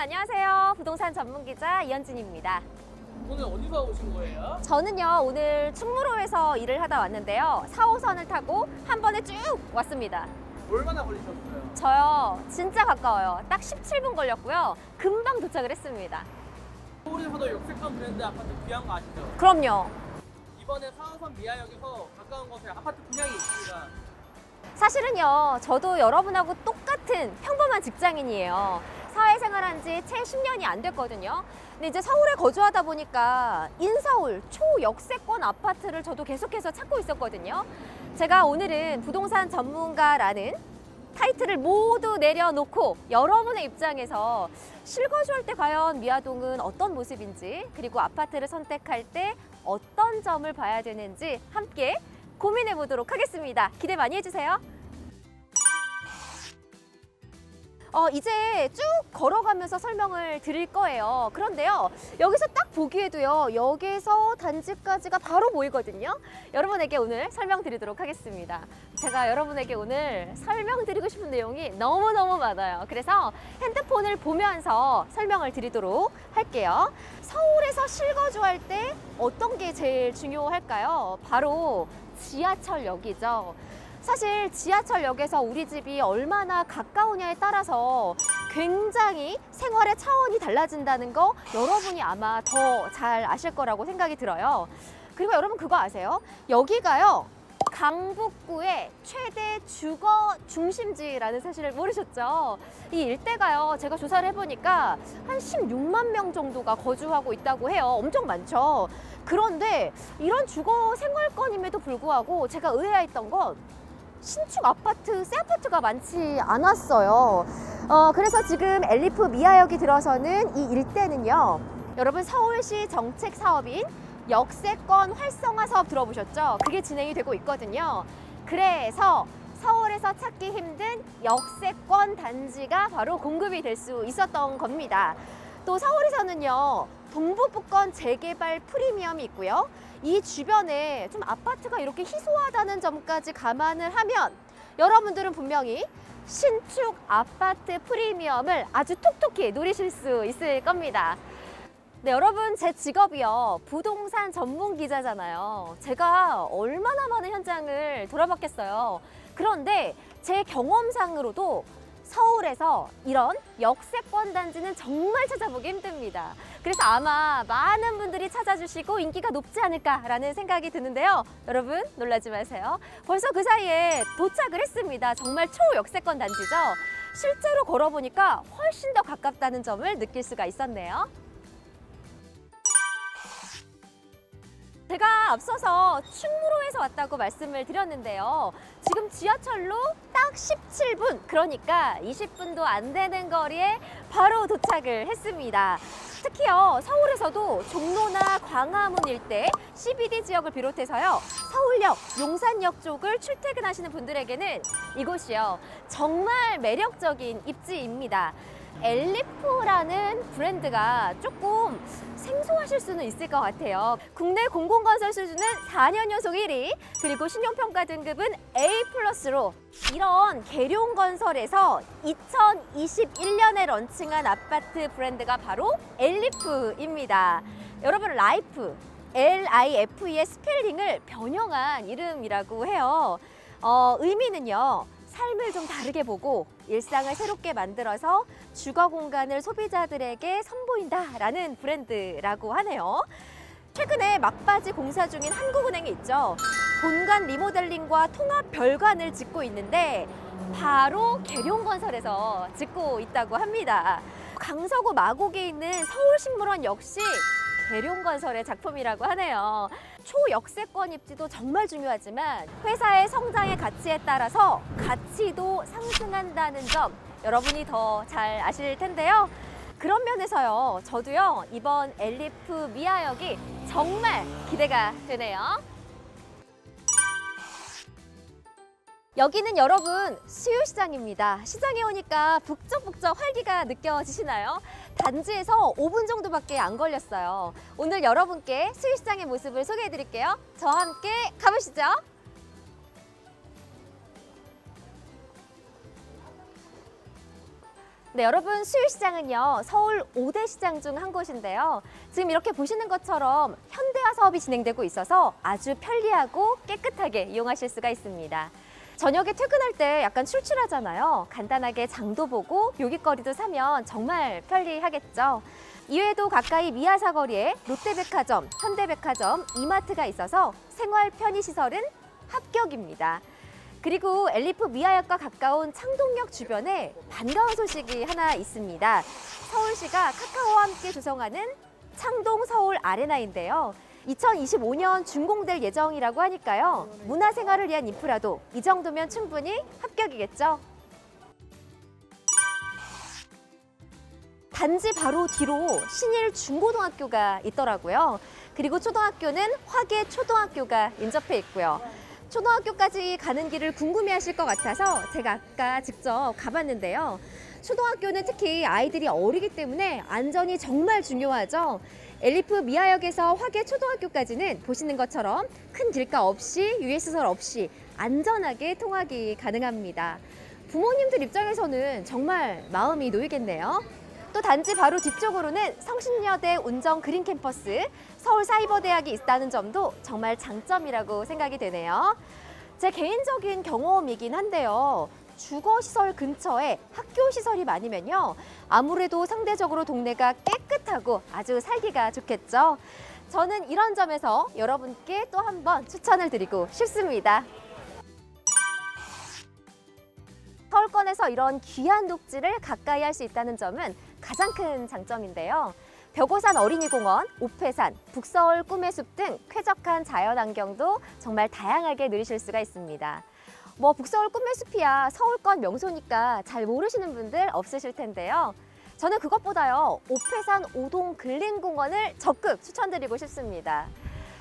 안녕하세요. 부동산 전문 기자 이현진입니다. 오늘 어디서 오신 거예요? 저는요, 오늘 충무로에서 일을 하다 왔는데요. 4호선을 타고 한 번에 쭉 왔습니다. 얼마나 걸리셨어요? 저요, 진짜 가까워요. 딱 17분 걸렸고요. 금방 도착을 했습니다. 서울에서도 역세권 브랜드 아파트 귀한 거 아시죠? 그럼요. 이번에 4호선 미아역에서 가까운 곳에 아파트 분양이 있습니다. 사실은요, 저도 여러분하고 똑같은 평범한 직장인이에요. 사회생활한 지 채 10년이 안 됐거든요. 근데 이제 서울에 거주하다 보니까 인서울 초역세권 아파트를 저도 계속해서 찾고 있었거든요. 제가 오늘은 부동산 전문가라는 타이틀을 모두 내려놓고 여러분의 입장에서 실거주할 때 과연 미아동은 어떤 모습인지, 그리고 아파트를 선택할 때 어떤 점을 봐야 되는지 함께 고민해 보도록 하겠습니다. 기대 많이 해주세요. 이제 쭉 걸어가면서 설명을 드릴 거예요. 그런데요, 여기서 딱 보기에도요, 역에서 단지까지가 바로 보이거든요. 여러분에게 오늘 설명드리도록 하겠습니다. 제가 여러분에게 오늘 설명드리고 싶은 내용이 너무너무 많아요. 그래서 핸드폰을 보면서 설명을 드리도록 할게요. 서울에서 실거주할 때 어떤 게 제일 중요할까요? 바로 지하철역이죠. 사실 지하철역에서 우리 집이 얼마나 가까우냐에 따라서 굉장히 생활의 차원이 달라진다는 거 여러분이 아마 더 잘 아실 거라고 생각이 들어요. 그리고 여러분 그거 아세요? 여기가요, 강북구의 최대 주거 중심지라는 사실을 모르셨죠? 이 일대가요, 제가 조사를 해보니까 한 16만 명 정도가 거주하고 있다고 해요. 엄청 많죠? 그런데 이런 주거 생활권임에도 불구하고 제가 의아했던 건 신축 아파트, 새 아파트가 많지 않았어요. 그래서 지금 엘리프 미아역이 들어서는 이 일대는요, 여러분 서울시 정책 사업인 역세권 활성화 사업 들어보셨죠? 그게 진행이 되고 있거든요. 그래서 서울에서 찾기 힘든 역세권 단지가 바로 공급이 될 수 있었던 겁니다. 또 서울에서는요, 동부북권 재개발 프리미엄이 있고요. 이 주변에 좀 아파트가 이렇게 희소하다는 점까지 감안을 하면 여러분들은 분명히 신축 아파트 프리미엄을 아주 톡톡히 누리실 수 있을 겁니다. 네, 여러분, 제 직업이요, 부동산 전문 기자잖아요. 제가 얼마나 많은 현장을 돌아봤겠어요. 그런데 제 경험상으로도 서울에서 이런 역세권 단지는 정말 찾아보기 힘듭니다. 그래서 아마 많은 분들이 찾아주시고 인기가 높지 않을까라는 생각이 드는데요. 여러분 놀라지 마세요. 벌써 그 사이에 도착을 했습니다. 정말 초역세권 단지죠. 실제로 걸어보니까 훨씬 더 가깝다는 점을 느낄 수가 있었네요. 제가 앞서서 충무로에서 왔다고 말씀을 드렸는데요. 지금 지하철로 딱 17분, 그러니까 20분도 안 되는 거리에 바로 도착을 했습니다. 특히요, 서울에서도 종로나 광화문 일대, CBD 지역을 비롯해서요, 서울역, 용산역 쪽을 출퇴근하시는 분들에게는 이곳이요, 정말 매력적인 입지입니다. 엘리프라는 브랜드가 조금 생소하실 수는 있을 것 같아요. 국내 공공건설 수준은 4년 연속 1위, 그리고 신용평가 등급은 A+로 이런 계룡건설에서 2021년에 런칭한 아파트 브랜드가 바로 엘리프입니다. 여러분, 라이프, LIFE의 스펠링을 변형한 이름이라고 해요. 의미는요, 삶을 좀 다르게 보고 일상을 새롭게 만들어서 주거 공간을 소비자들에게 선보인다라는 브랜드라고 하네요. 최근에 막바지 공사 중인 한국은행이 있죠. 본관 리모델링과 통합 별관을 짓고 있는데 바로 계룡건설에서 짓고 있다고 합니다. 강서구 마곡에 있는 서울식물원 역시 계룡건설의 작품이라고 하네요. 초역세권 입지도 정말 중요하지만 회사의 성장의 가치에 따라서 가치도 상승한다는 점 여러분이 더 잘 아실 텐데요. 그런 면에서요, 저도요, 이번 엘리프 미아역이 정말 기대가 되네요. 여기는 여러분 수유시장입니다. 시장에 오니까 북적북적 활기가 느껴지시나요? 단지에서 5분 정도밖에 안 걸렸어요. 오늘 여러분께 수유시장의 모습을 소개해 드릴게요. 저와 함께 가보시죠. 네, 여러분 수유시장은요 서울 5대 시장 중 한 곳인데요. 지금 이렇게 보시는 것처럼 현대화 사업이 진행되고 있어서 아주 편리하고 깨끗하게 이용하실 수가 있습니다. 저녁에 퇴근할 때 약간 출출하잖아요. 간단하게 장도 보고 요깃거리도 사면 정말 편리하겠죠. 이외에도 가까이 미아사거리에 롯데백화점, 현대백화점, 이마트가 있어서 생활 편의시설은 합격입니다. 그리고 엘리프 미아역과 가까운 창동역 주변에 반가운 소식이 하나 있습니다. 서울시가 카카오와 함께 조성하는 창동 서울 아레나인데요. 2025년 준공될 예정이라고 하니까요. 문화생활을 위한 인프라도 이 정도면 충분히 합격이겠죠. 단지 바로 뒤로 신일 중고등학교가 있더라고요. 그리고 초등학교는 화계 초등학교가 인접해 있고요. 초등학교까지 가는 길을 궁금해하실 것 같아서 제가 아까 직접 가봤는데요. 초등학교는 특히 아이들이 어리기 때문에 안전이 정말 중요하죠. 엘리프 미아역에서 화계 초등학교까지는 보시는 것처럼 큰 길가 없이 유해시설 없이 안전하게 통학이 가능합니다. 부모님들 입장에서는 정말 마음이 놓이겠네요. 또 단지 바로 뒤쪽으로는 성신여대 운정 그린 캠퍼스, 서울사이버대학이 있다는 점도 정말 장점이라고 생각이 되네요. 제 개인적인 경험이긴 한데요. 주거시설 근처에 학교시설이 많으면요. 아무래도 상대적으로 동네가 깨끗하고 아주 살기가 좋겠죠. 저는 이런 점에서 여러분께 또 한 번 추천을 드리고 싶습니다. 서울권에서 이런 귀한 녹지를 가까이 할 수 있다는 점은 가장 큰 장점인데요. 벽오산 어린이공원, 옥회산, 북서울 꿈의 숲 등 쾌적한 자연환경도 정말 다양하게 누리실 수가 있습니다. 북서울 꿈의 숲이야 서울권 명소니까 잘 모르시는 분들 없으실 텐데요. 저는 그것보다요, 옥회산 오동 근린공원을 적극 추천드리고 싶습니다.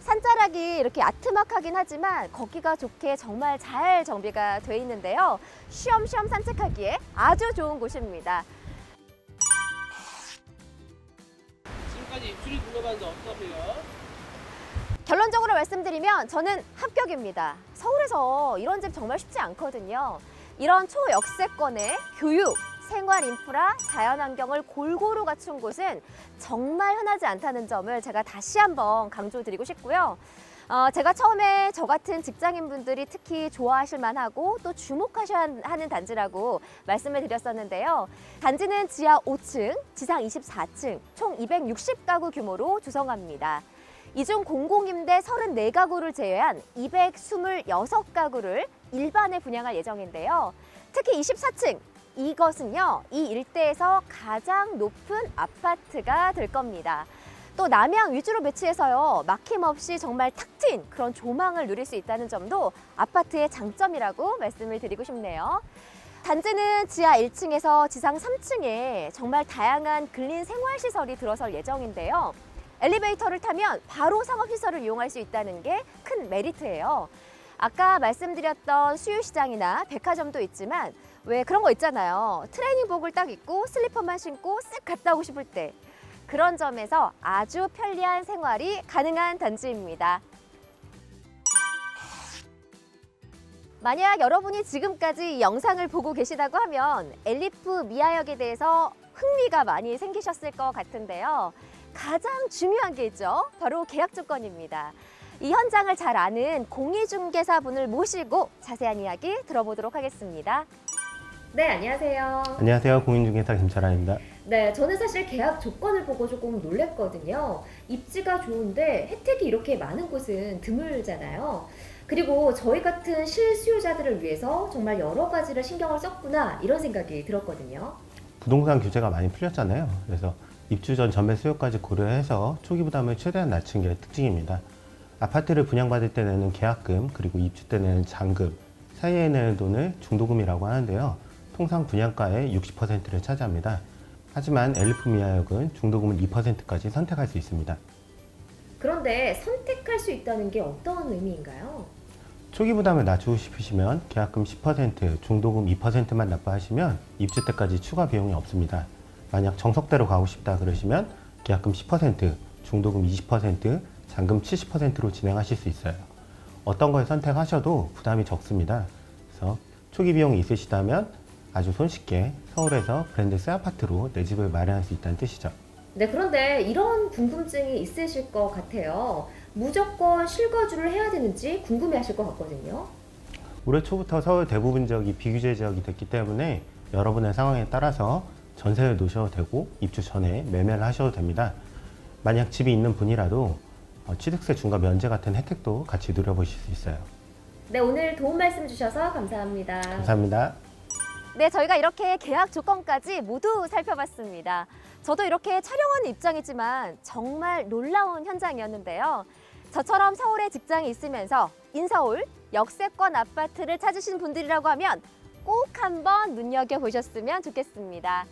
산자락이 이렇게 아트막하긴 하지만 걷기가 좋게 정말 잘 정비가 돼 있는데요. 쉬엄쉬엄 산책하기에 아주 좋은 곳입니다. 지금까지 입주를 둘러봤는데 어떠세요? 결론적으로 말씀드리면 저는 합격입니다. 서울에서 이런 집 정말 쉽지 않거든요. 이런 초역세권의 교육, 생활 인프라, 자연환경을 골고루 갖춘 곳은 정말 흔하지 않다는 점을 제가 다시 한번 강조드리고 싶고요. 제가 처음에 저 같은 직장인분들이 특히 좋아하실 만하고 또 주목하셔야 하는 단지라고 말씀을 드렸었는데요. 단지는 지하 5층, 지상 24층, 총 260가구 규모로 조성합니다. 이 중 공공임대 34가구를 제외한 226가구를 일반에 분양할 예정인데요. 특히 24층, 이것은요, 이 일대에서 가장 높은 아파트가 될 겁니다. 또 남향 위주로 배치해서요, 막힘없이 정말 탁 트인 그런 조망을 누릴 수 있다는 점도 아파트의 장점이라고 말씀을 드리고 싶네요. 단지는 지하 1층에서 지상 3층에 정말 다양한 근린 생활시설이 들어설 예정인데요. 엘리베이터를 타면 바로 상업시설을 이용할 수 있다는 게 큰 메리트예요. 아까 말씀드렸던 수유시장이나 백화점도 있지만 왜 그런 거 있잖아요. 트레이닝복을 딱 입고 슬리퍼만 신고 쓱 갔다 오고 싶을 때. 그런 점에서 아주 편리한 생활이 가능한 단지입니다. 만약 여러분이 지금까지 이 영상을 보고 계시다고 하면 엘리프 미아역에 대해서 흥미가 많이 생기셨을 것 같은데요. 가장 중요한 게 있죠. 바로 계약 조건입니다. 이 현장을 잘 아는 공인중개사분을 모시고 자세한 이야기 들어보도록 하겠습니다. 네, 안녕하세요. 안녕하세요. 공인중개사 김철환입니다. 네, 저는 사실 계약 조건을 보고 조금 놀랬거든요. 입지가 좋은데 혜택이 이렇게 많은 곳은 드물잖아요. 그리고 저희 같은 실수요자들을 위해서 정말 여러 가지를 신경을 썼구나 이런 생각이 들었거든요. 부동산 규제가 많이 풀렸잖아요. 그래서 입주 전 전매 수요까지 고려해서 초기 부담을 최대한 낮춘 게 특징입니다. 아파트를 분양받을 때 내는 계약금, 그리고 입주 때 내는 잔금, 사이에 내는 돈을 중도금이라고 하는데요. 통상 분양가의 60%를 차지합니다. 하지만 엘리프 미아역은 중도금을 2%까지 선택할 수 있습니다. 그런데 선택할 수 있다는 게 어떤 의미인가요? 초기 부담을 낮추고 싶으시면 계약금 10%, 중도금 2%만 납부하시면 입주 때까지 추가 비용이 없습니다. 만약 정석대로 가고 싶다 그러시면 계약금 10%, 중도금 20%, 잔금 70%로 진행하실 수 있어요. 어떤 걸 선택하셔도 부담이 적습니다. 그래서 초기 비용이 있으시다면 아주 손쉽게 서울에서 브랜드 새 아파트로 내 집을 마련할 수 있다는 뜻이죠. 네, 그런데 이런 궁금증이 있으실 것 같아요. 무조건 실거주를 해야 되는지 궁금해하실 것 같거든요. 올해 초부터 서울 대부분 지역이 비규제 지역이 됐기 때문에 여러분의 상황에 따라서 전세를 놓으셔도 되고 입주 전에 매매를 하셔도 됩니다. 만약 집이 있는 분이라도 취득세 중과 면제 같은 혜택도 같이 누려보실 수 있어요. 네, 오늘 도움 말씀 주셔서 감사합니다. 감사합니다. 네, 저희가 이렇게 계약 조건까지 모두 살펴봤습니다. 저도 이렇게 촬영하는 입장이지만 정말 놀라운 현장이었는데요. 저처럼 서울에 직장이 있으면서 인서울 역세권 아파트를 찾으신 분들이라고 하면 꼭 한번 눈여겨보셨으면 좋겠습니다.